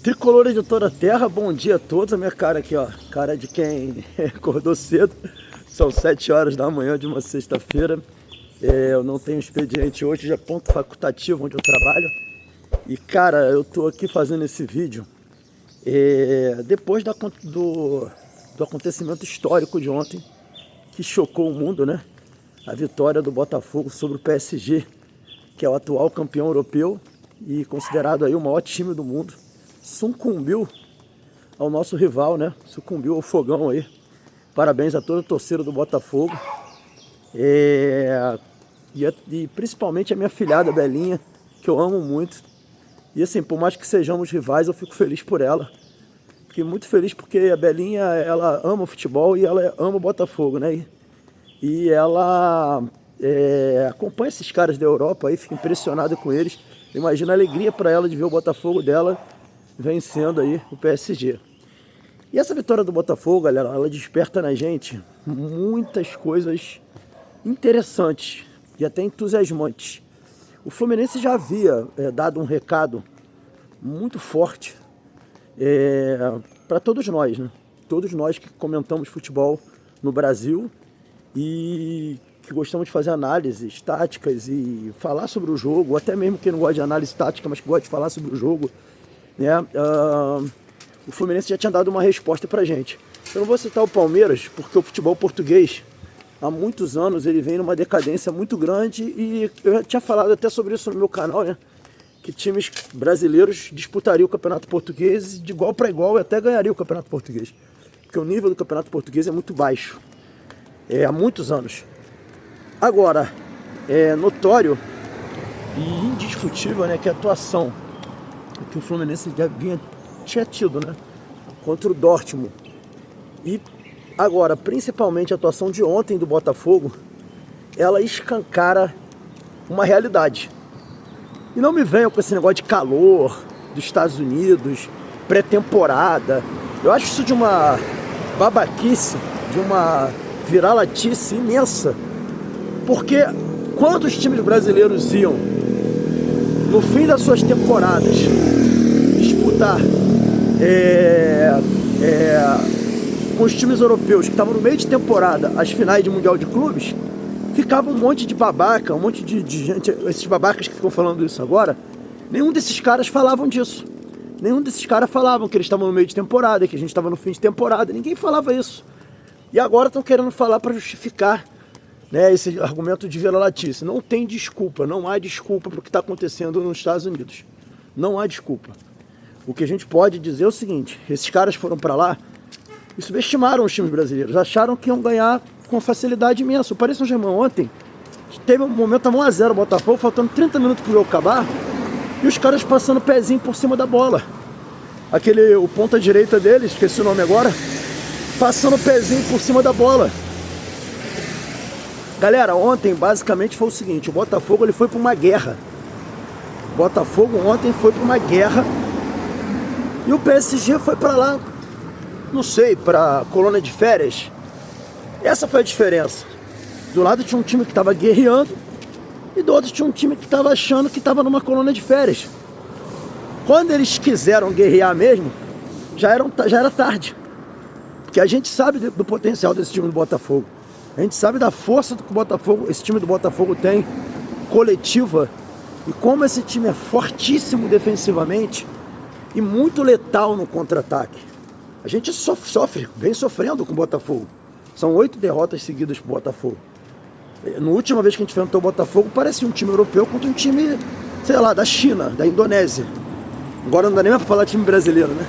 Tricolor de toda a terra, bom dia a todos. A minha cara aqui, ó, cara de quem acordou cedo. São 7 horas da manhã de uma sexta-feira. Eu não tenho expediente hoje, já é ponto facultativo onde eu trabalho. E cara, eu tô aqui fazendo esse vídeo depois do acontecimento histórico de ontem, que chocou o mundo, né? A vitória do Botafogo sobre o PSG, que é o atual campeão europeu e considerado aí o maior time do mundo. Sucumbiu ao nosso rival, né? Sucumbiu ao fogão aí. Parabéns a toda a torcida do Botafogo. E principalmente a minha filhada Belinha, que eu amo muito. E assim, por mais que sejamos rivais, eu fico feliz por ela. Fiquei muito feliz porque a Belinha, ela ama o futebol e ela ama o Botafogo, né? E ela acompanha esses caras da Europa aí, fica impressionada com eles. Imagina a alegria para ela de ver o Botafogo dela vencendo aí o PSG. E essa vitória do Botafogo, galera, ela desperta na gente muitas coisas interessantes e até entusiasmantes. O Fluminense já havia dado um recado muito forte para todos nós, né? Todos nós que comentamos futebol no Brasil e que gostamos de fazer análises táticas e falar sobre o jogo, até mesmo quem não gosta de análise tática, mas que gosta de falar sobre o jogo, né? O Fluminense já tinha dado uma resposta pra gente. Eu não vou citar o Palmeiras, porque o futebol português, há muitos anos, ele vem numa decadência muito grande e eu já tinha falado até sobre isso no meu canal, né? Que times brasileiros disputariam o Campeonato Português de igual para igual e até ganhariam o Campeonato Português. Porque o nível do Campeonato Português é muito baixo. Há muitos anos. Agora, é notório e indiscutível, né, que a atuação que o Fluminense já tinha tido, né, contra o Dortmund. E agora, principalmente a atuação de ontem do Botafogo, ela escancara uma realidade. E não me venham com esse negócio de calor dos Estados Unidos, pré-temporada. Eu acho isso de uma babaquice, de uma viralatice imensa. Porque quando os times brasileiros iam, no fim das suas temporadas, disputar com os times europeus que estavam no meio de temporada as finais de Mundial de Clubes, ficava um monte de babaca, um monte de gente, esses babacas que ficam falando isso agora, nenhum desses caras falavam disso. Nenhum desses caras falavam que eles estavam no meio de temporada, que a gente estava no fim de temporada, ninguém falava isso. E agora estão querendo falar para justificar, né, esse argumento de viralatice. Não tem desculpa, não há desculpa para o que está acontecendo nos Estados Unidos. Não há desculpa. O que a gente pode dizer é o seguinte: esses caras foram para lá e subestimaram os times brasileiros, acharam que iam ganhar com facilidade imensa. O Paris Saint-Germain ontem teve um momento, estava 1-0 o Botafogo, faltando 30 minutos para o jogo acabar, e os caras passando o pezinho por cima da bola. O ponta direita deles, esqueci o nome agora, passando o pezinho por cima da bola. Galera, ontem basicamente foi o seguinte: o Botafogo ele foi para uma guerra. O Botafogo ontem foi para uma guerra e o PSG foi para lá, não sei, para colônia de férias. Essa foi a diferença. Do lado tinha um time que estava guerreando e do outro tinha um time que estava achando que estava numa colônia de férias. Quando eles quiseram guerrear mesmo, já era tarde. Porque a gente sabe do potencial desse time do Botafogo. A gente sabe da força que esse time do Botafogo tem, coletiva, e como esse time é fortíssimo defensivamente e muito letal no contra-ataque. A gente vem sofrendo com o Botafogo. São 8 derrotas seguidas pro Botafogo. Na última vez que a gente enfrentou o Botafogo, parecia um time europeu contra um time, sei lá, da China, da Indonésia. Agora não dá nem mais pra falar time brasileiro, né?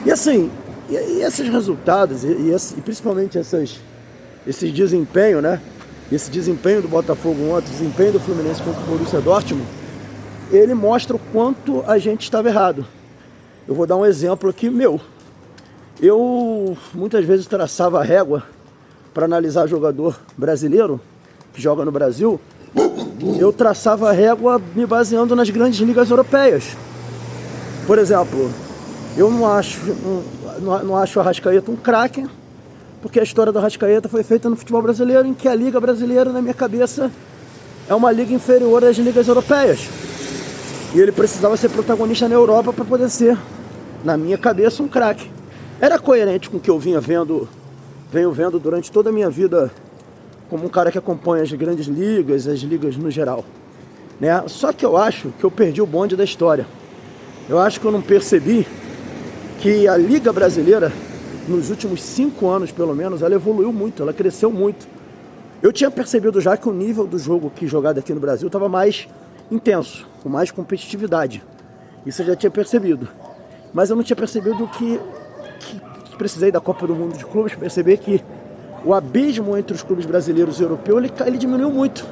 E assim, e esses resultados, e principalmente esse desempenho, né? Esse desempenho do Botafogo ontem, desempenho do Fluminense contra o Borussia Dortmund, ele mostra o quanto a gente estava errado. Eu vou dar um exemplo aqui meu. Eu muitas vezes traçava a régua para analisar jogador brasileiro que joga no Brasil. Eu traçava a régua me baseando nas grandes ligas europeias. Por exemplo, eu não acho o Arrascaeta um craque, porque a história do Arrascaeta foi feita no futebol brasileiro, em que a liga brasileira, na minha cabeça, é uma liga inferior às ligas europeias. E ele precisava ser protagonista na Europa para poder ser na minha cabeça, um craque. Era coerente com o que eu venho vendo durante toda a minha vida como um cara que acompanha as grandes ligas, as ligas no geral, né? Só que eu acho que eu perdi o bonde da história. Eu acho que eu não percebi que a Liga Brasileira, nos últimos 5 anos pelo menos, ela evoluiu muito, ela cresceu muito. Eu tinha percebido já que o nível do jogo que jogado aqui no Brasil estava mais intenso, com mais competitividade. Isso eu já tinha percebido. Mas eu não tinha percebido que precisei da Copa do Mundo de Clubes para perceber que o abismo entre os clubes brasileiros e europeus, ele diminuiu muito.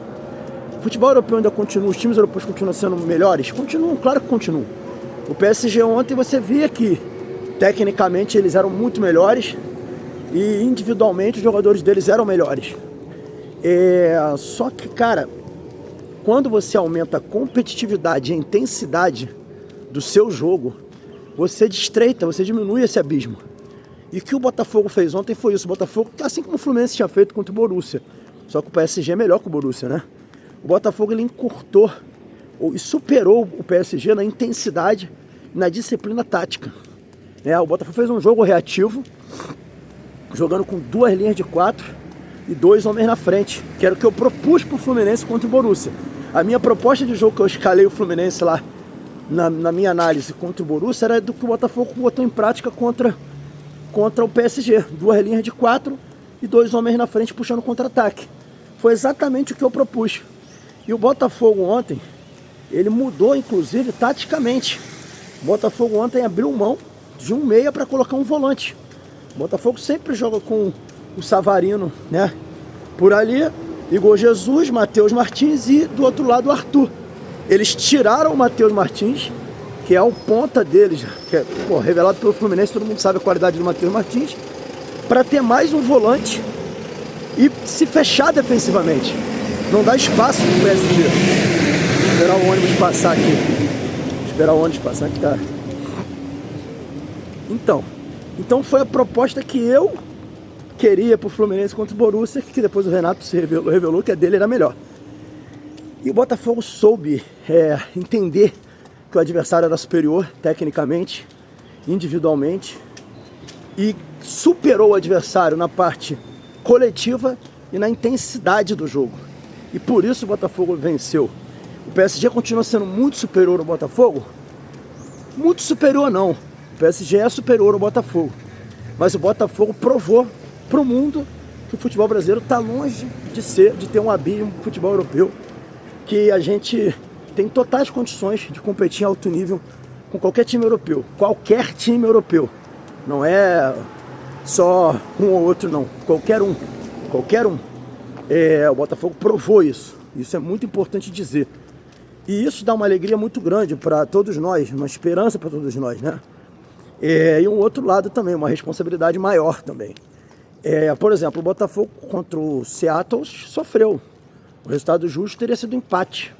O futebol europeu ainda continua, os times europeus continuam sendo melhores? Continuam, claro que continuam. O PSG ontem você via que, tecnicamente, eles eram muito melhores e individualmente os jogadores deles eram melhores. Só que, cara, quando você aumenta a competitividade e a intensidade do seu jogo, você estreita, você diminui esse abismo. E o que o Botafogo fez ontem foi isso. O Botafogo, assim como o Fluminense tinha feito contra o Borussia, só que o PSG é melhor que o Borussia, né? O Botafogo, ele encurtou e superou o PSG na intensidade e na disciplina tática. O Botafogo fez um jogo reativo, jogando com 2 linhas de 4 e 2 homens na frente, que era o que eu propus para o Fluminense contra o Borussia. A minha proposta de jogo que eu escalei o Fluminense lá, na minha análise contra o Borussia, era do que o Botafogo botou em prática contra o PSG. 2 linhas de 4 e 2 homens na frente puxando contra-ataque. Foi exatamente o que eu propus. E o Botafogo ontem, ele mudou inclusive taticamente. O Botafogo ontem abriu mão de um meia para colocar um volante. O Botafogo sempre joga com o Savarino, né? Por ali, Igor Jesus, Matheus Martins e do outro lado o Arthur. Eles tiraram o Matheus Martins, que é o ponta deles, que é revelado pelo Fluminense, todo mundo sabe a qualidade do Matheus Martins, para ter mais um volante e se fechar defensivamente. Não dá espaço pro PSG. Esperar o ônibus passar aqui. Tá. Então foi a proposta que eu queria pro Fluminense contra o Borussia, que depois o Renato se revelou que a dele era melhor. E o Botafogo soube entender que o adversário era superior tecnicamente, individualmente, e superou o adversário na parte coletiva e na intensidade do jogo. E por isso o Botafogo venceu. O PSG continua sendo muito superior ao Botafogo? Muito superior não. O PSG é superior ao Botafogo. Mas o Botafogo provou para o mundo que o futebol brasileiro está longe de ter um abismo no futebol europeu, que a gente tem totais condições de competir em alto nível com qualquer time europeu. Qualquer time europeu. Não é só um ou outro, não. Qualquer um. O Botafogo provou isso. Isso é muito importante dizer. E isso dá uma alegria muito grande para todos nós, uma esperança para todos nós, né? E um outro lado também, uma responsabilidade maior também. Por exemplo, o Botafogo contra o Seattle sofreu. O resultado justo teria sido empate.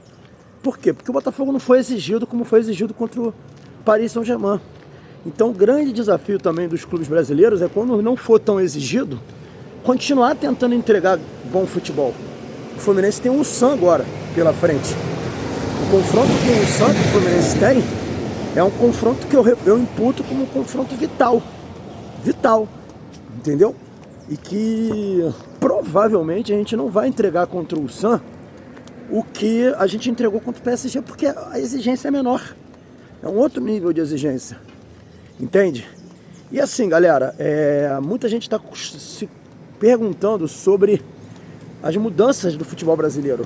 Por quê? Porque o Botafogo não foi exigido como foi exigido contra o Paris Saint-Germain. Então o grande desafio também dos clubes brasileiros é, quando não for tão exigido, continuar tentando entregar bom futebol. O Fluminense tem um Ulsan agora pela frente. O confronto com o Ulsan que o Fluminense tem é um confronto que eu imputo como um confronto vital. Vital. Entendeu? E que provavelmente a gente não vai entregar contra o Ulsan o que a gente entregou contra o PSG, porque a exigência é menor. É um outro nível de exigência. Entende? E assim, galera, muita gente está se perguntando sobre as mudanças do futebol brasileiro.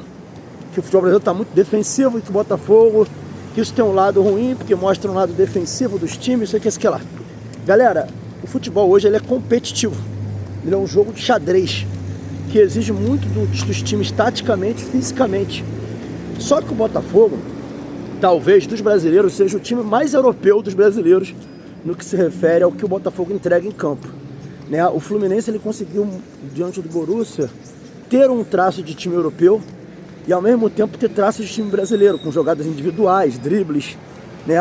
Que o futebol brasileiro está muito defensivo e que o Botafogo, que isso tem um lado ruim, porque mostra um lado defensivo dos times, isso que lá. Galera, o futebol hoje ele é competitivo. Ele é um jogo de xadrez, que exige muito dos times taticamente e fisicamente. Só que o Botafogo, talvez dos brasileiros, seja o time mais europeu dos brasileiros no que se refere ao que o Botafogo entrega em campo. Né? O Fluminense ele conseguiu, diante do Borussia, ter um traço de time europeu e ao mesmo tempo ter traços de time brasileiro, com jogadas individuais, dribles. Né?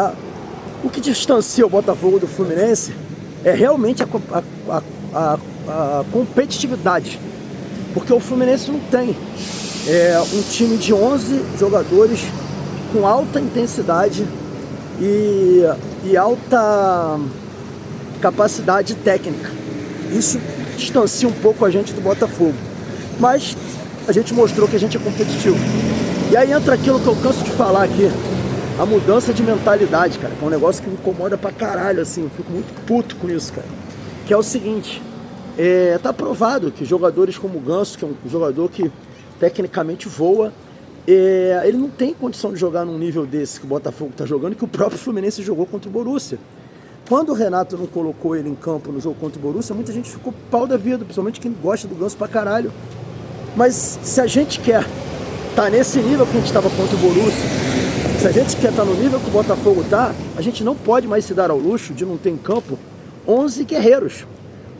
O que distancia o Botafogo do Fluminense é realmente a competitividade. Porque o Fluminense não tem um time de 11 jogadores com alta intensidade e e alta capacidade técnica. Isso distancia um pouco a gente do Botafogo. Mas a gente mostrou que a gente é competitivo. E aí entra aquilo que eu canso de falar aqui. A mudança de mentalidade, cara. Que é um negócio que me incomoda pra caralho, assim. Eu fico muito puto com isso, cara. Que é o seguinte. Tá provado que jogadores como o Ganso, que é um jogador que tecnicamente voa, ele não tem condição de jogar num nível desse que o Botafogo tá jogando, que o próprio Fluminense jogou contra o Borussia. Quando o Renato não colocou ele em campo no jogo contra o Borussia, muita gente ficou pau da vida, principalmente quem gosta do Ganso pra caralho. Mas se a gente quer tá nesse nível que a gente estava contra o Borussia, se a gente quer estar no nível que o Botafogo tá, a gente não pode mais se dar ao luxo de não ter em campo 11 guerreiros,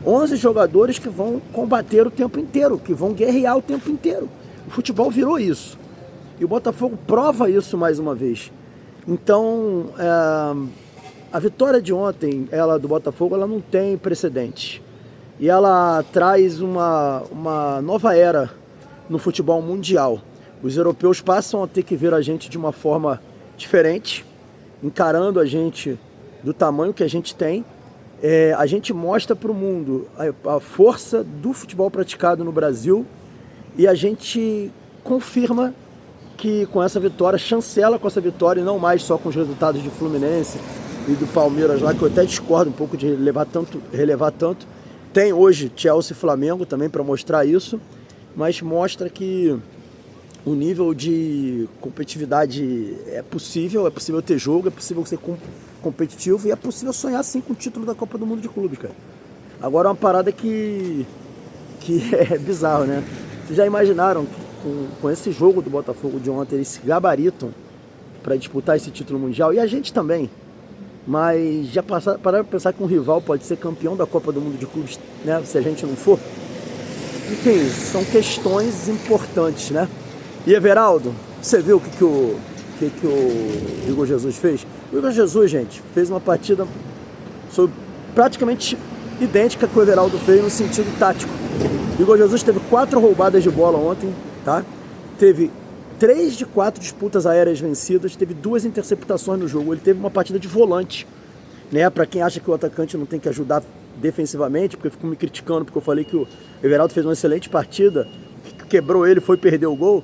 11 jogadores que vão combater o tempo inteiro, que vão guerrear o tempo inteiro. O futebol virou isso. E o Botafogo prova isso mais uma vez. Então, a vitória de ontem, do Botafogo, ela não tem precedente. E ela traz uma nova era no futebol mundial. Os europeus passam a ter que ver a gente de uma forma diferente, encarando a gente do tamanho que a gente tem. A gente mostra para o mundo a força do futebol praticado no Brasil e a gente confirma que com essa vitória, chancela com essa vitória e não mais só com os resultados de Fluminense e do Palmeiras lá, que eu até discordo um pouco de relevar tanto. Tem hoje Chelsea e Flamengo também para mostrar isso, mas mostra que o nível de competitividade é possível ter jogo, é possível ser competitivo e é possível sonhar sim com o título da Copa do Mundo de Clubes, cara. Agora é uma parada que é bizarro, né? Vocês já imaginaram que com esse jogo do Botafogo de ontem eles se gabaritam para disputar esse título mundial? E a gente também. Mas já pararam para pensar que um rival pode ser campeão da Copa do Mundo de Clubes, né? Se a gente não for? Enfim, são questões importantes, né? E Everaldo, você viu o que o Igor Jesus fez? O Igor Jesus, gente, fez uma partida praticamente idêntica que o Everaldo fez no sentido tático. O Igor Jesus teve 4 roubadas de bola ontem, tá? Teve 3 de 4 disputas aéreas vencidas, teve 2 interceptações no jogo. Ele teve uma partida de volante, né? Para quem acha que o atacante não tem que ajudar defensivamente, porque ficou me criticando porque eu falei que o Everaldo fez uma excelente partida, que quebrou ele, foi perder o gol.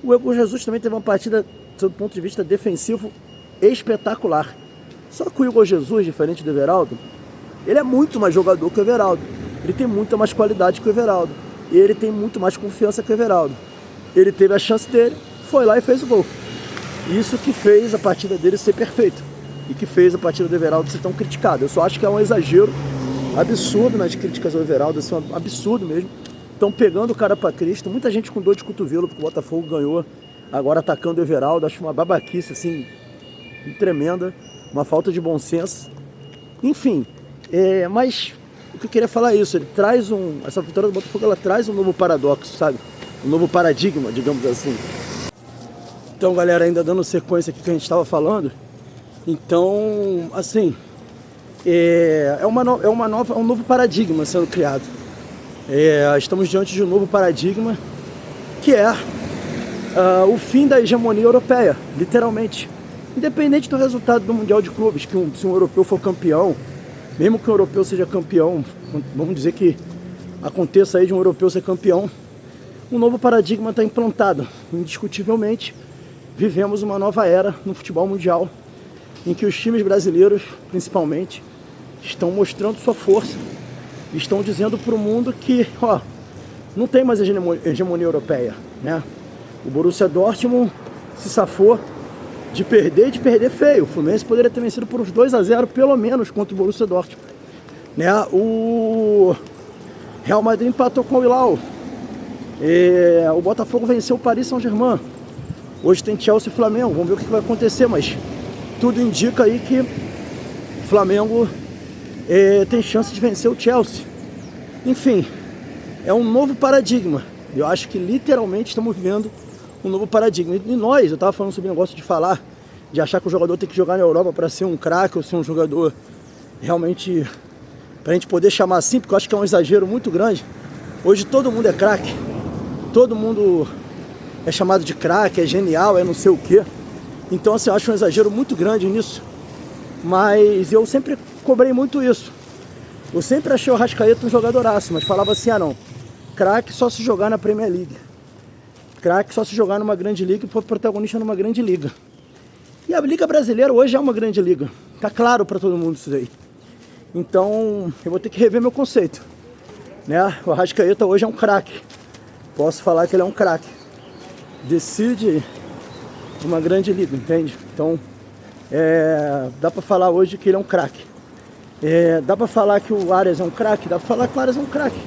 O Igor Jesus também teve uma partida, sob o ponto de vista defensivo, espetacular. Só que o Igor Jesus, diferente do Everaldo, ele é muito mais jogador que o Everaldo. Ele tem muita mais qualidade que o Everaldo. E ele tem muito mais confiança que o Everaldo. Ele teve a chance dele, foi lá e fez o gol. Isso que fez a partida dele ser perfeita. E que fez a partida do Everaldo ser tão criticada. Eu só acho que é um exagero absurdo nas críticas ao Everaldo. Assim, um absurdo mesmo. Estão pegando o cara pra Cristo. Muita gente com dor de cotovelo porque o Botafogo ganhou. Agora atacando o Everaldo. Acho uma babaquice assim, tremenda. Uma falta de bom senso. Enfim, mas o que eu queria falar é isso. Ele traz essa vitória do Botafogo, ela traz um novo paradoxo, sabe? Um novo paradigma, digamos assim. Então, galera, ainda dando sequência aqui que a gente estava falando. Então, assim, um novo paradigma sendo criado. Estamos diante de um novo paradigma que é o fim da hegemonia europeia, literalmente. Independente do resultado do Mundial de Clubes, que se um europeu for campeão, mesmo que um europeu seja campeão, vamos dizer que aconteça aí de um europeu ser campeão, um novo paradigma está implantado. Indiscutivelmente, vivemos uma nova era no futebol mundial, em que os times brasileiros, principalmente, estão mostrando sua força, estão dizendo para o mundo que, não tem mais hegemonia europeia, né? O Borussia Dortmund se safou de perder feio. O Fluminense poderia ter vencido por uns 2-0, pelo menos, contra o Borussia Dortmund, né? O Real Madrid empatou com o Hilal. O Botafogo venceu o Paris Saint-Germain. Hoje tem Chelsea e Flamengo. Vamos ver o que vai acontecer, mas tudo indica aí que o Flamengo tem chance de vencer o Chelsea. Enfim, é um novo paradigma. Eu acho que literalmente estamos vivendo um novo paradigma. E nós, eu estava falando sobre o negócio de achar que o jogador tem que jogar na Europa para ser um craque ou ser um jogador realmente, para a gente poder chamar assim, porque eu acho que é um exagero muito grande. Hoje todo mundo é craque, todo mundo é chamado de craque, é genial, é não sei o quê. Então assim, eu acho um exagero muito grande nisso. Mas eu sempre cobrei muito isso. Eu sempre achei o Arrascaeta um jogadoraço, mas falava assim, não, craque só se jogar na Premier League. Craque só se jogar numa grande liga e for protagonista numa grande liga. E a Liga Brasileira hoje é uma grande liga. Tá claro para todo mundo isso aí. Então, eu vou ter que rever meu conceito. Né? O Arrascaeta hoje é um craque. Posso falar que ele é um craque. Decide uma grande liga, entende? Então, dá pra falar hoje que ele é um craque. Dá pra falar que o Arias é um craque? Dá pra falar que o Arias é um craque.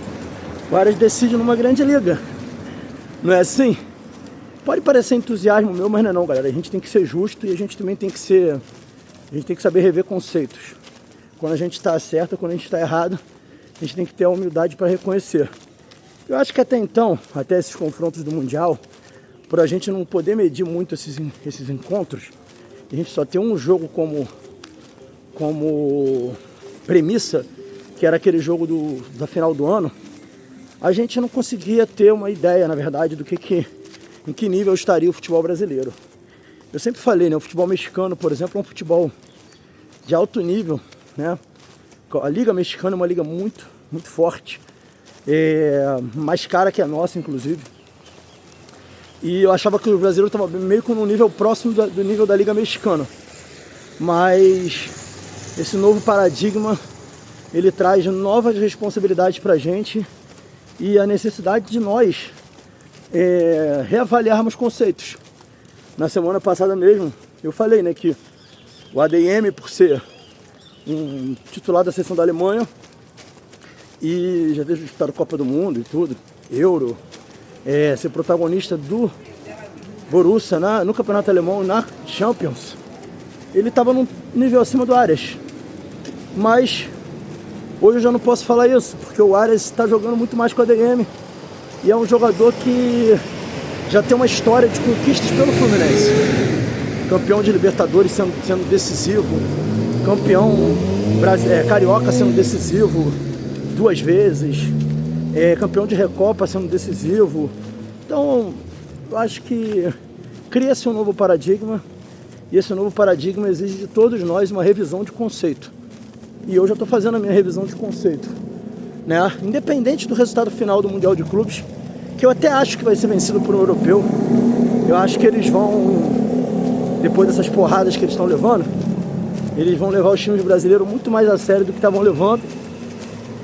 O Arias decide numa grande liga. Não é assim? Pode parecer entusiasmo meu, mas não é não, galera. A gente tem que ser justo e a gente também tem que ser... A gente tem que saber rever conceitos. Quando a gente está certo, quando a gente está errado, a gente tem que ter a humildade para reconhecer. Eu acho que até então, até esses confrontos do Mundial, por a gente não poder medir muito esses encontros, a gente só ter um jogo como premissa, que era aquele jogo da final do ano, a gente não conseguia ter uma ideia, na verdade, do em que nível estaria o futebol brasileiro. Eu sempre falei, né, o futebol mexicano, por exemplo, é um futebol de alto nível, né? A Liga Mexicana é uma liga muito, muito forte, mais cara que a nossa, inclusive. E eu achava que o brasileiro estava meio que num nível próximo do nível da Liga Mexicana. Mas esse novo paradigma, ele traz novas responsabilidades para a gente e a necessidade de nós reavaliarmos conceitos. Na semana passada mesmo, eu falei, né, que o ADM, por ser um titular da seleção da Alemanha e já ter disputado a Copa do Mundo e tudo, Euro, ser protagonista do Borussia no campeonato alemão, na Champions, ele estava num nível acima do Arias. Mas hoje eu já não posso falar isso, porque o Arias está jogando muito mais com o ADM e é um jogador que já tem uma história de conquistas pelo Fluminense. Campeão de Libertadores sendo decisivo, campeão carioca sendo decisivo 2 vezes, campeão de Recopa sendo decisivo. Então, eu acho que cria-se um novo paradigma e esse novo paradigma exige de todos nós uma revisão de conceito. E eu já estou fazendo a minha revisão de conceito, né? Independente do resultado final do Mundial de Clubes, que eu até acho que vai ser vencido por um europeu. Eu acho que eles vão, depois dessas porradas que eles estão levando, eles vão levar os times brasileiros muito mais a sério do que estavam levando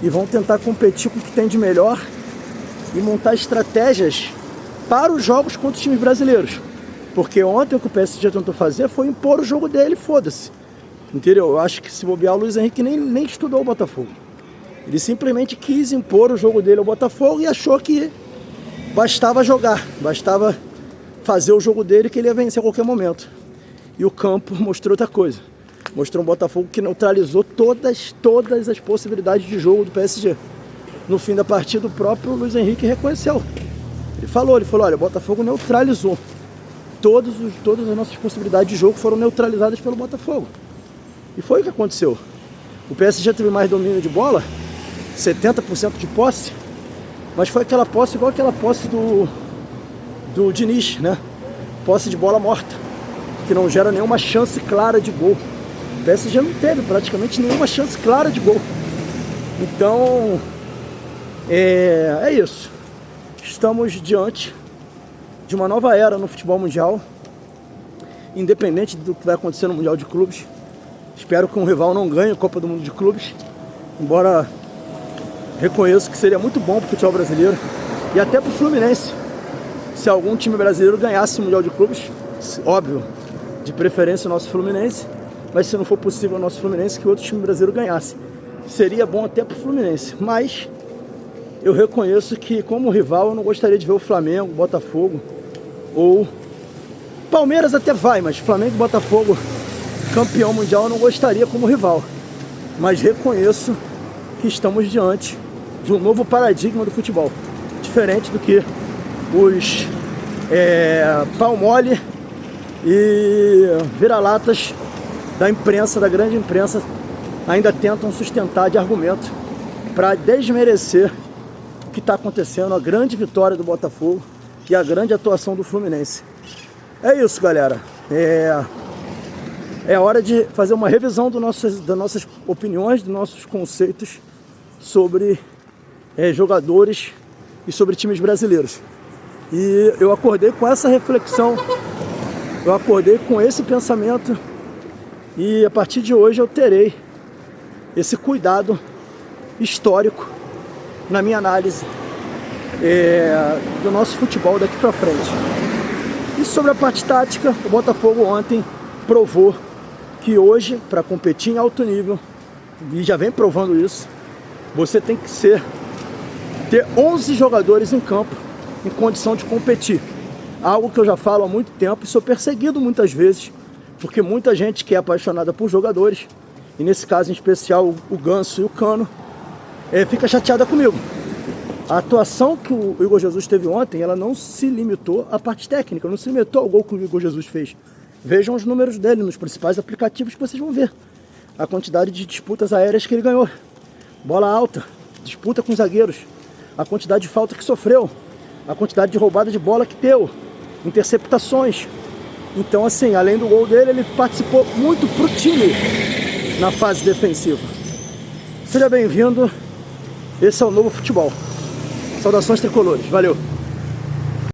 e vão tentar competir com o que tem de melhor e montar estratégias para os jogos contra os times brasileiros. Porque ontem o que o PSG tentou fazer foi impor o jogo dele, foda-se. Entendeu? Eu acho que se bobear, o Luiz Henrique nem estudou o Botafogo. Ele simplesmente quis impor o jogo dele ao Botafogo e achou que bastava jogar, bastava fazer o jogo dele que ele ia vencer a qualquer momento. E o campo mostrou outra coisa. Mostrou um Botafogo que neutralizou todas as possibilidades de jogo do PSG. No fim da partida, o próprio Luiz Henrique reconheceu. Ele falou, olha, o Botafogo neutralizou. Todas as nossas possibilidades de jogo foram neutralizadas pelo Botafogo. E foi o que aconteceu. O PSG teve mais domínio de bola, 70% de posse, mas foi aquela posse igual aquela posse do Diniz, né? Posse de bola morta, que não gera nenhuma chance clara de gol. O PSG não teve praticamente nenhuma chance clara de gol. Então, é isso. Estamos diante de uma nova era no futebol mundial, independente do que vai acontecer no Mundial de Clubes. Espero que um rival não ganhe a Copa do Mundo de Clubes, embora reconheço que seria muito bom para o futebol brasileiro e até para o Fluminense. Se algum time brasileiro ganhasse o Mundial de Clubes, óbvio, de preferência o nosso Fluminense, mas se não for possível o nosso Fluminense, que outro time brasileiro ganhasse. Seria bom até para o Fluminense, mas eu reconheço que como rival eu não gostaria de ver o Flamengo, Botafogo ou Palmeiras até vai, mas Flamengo e Botafogo campeão mundial eu não gostaria como rival. Mas reconheço que estamos diante de um novo paradigma do futebol, diferente do que os pau mole e vira-latas da imprensa, da grande imprensa, ainda tentam sustentar de argumento para desmerecer o que está acontecendo, a grande vitória do Botafogo e a grande atuação do Fluminense. É isso, galera. é hora de fazer uma revisão das nossas opiniões, dos nossos conceitos sobre jogadores e sobre times brasileiros. E eu acordei com essa reflexão, eu acordei com esse pensamento, e a partir de hoje eu terei esse cuidado histórico na minha análise do nosso futebol daqui para frente. E sobre a parte tática, o Botafogo ontem provou que hoje, para competir em alto nível, e já vem provando isso, você tem que ter 11 jogadores em campo em condição de competir. Algo que eu já falo há muito tempo e sou perseguido muitas vezes, porque muita gente que é apaixonada por jogadores, e nesse caso em especial o Ganso e o Cano, fica chateada comigo. A atuação que o Igor Jesus teve ontem, ela não se limitou à parte técnica, não se limitou ao gol que o Igor Jesus fez. Vejam os números dele nos principais aplicativos que vocês vão ver. A quantidade de disputas aéreas que ele ganhou. Bola alta, disputa com zagueiros. A quantidade de falta que sofreu. A quantidade de roubada de bola que deu. Interceptações. Então, assim, além do gol dele, ele participou muito pro time na fase defensiva. Seja bem-vindo. Esse é o Novo Futebol. Saudações tricolores. Valeu!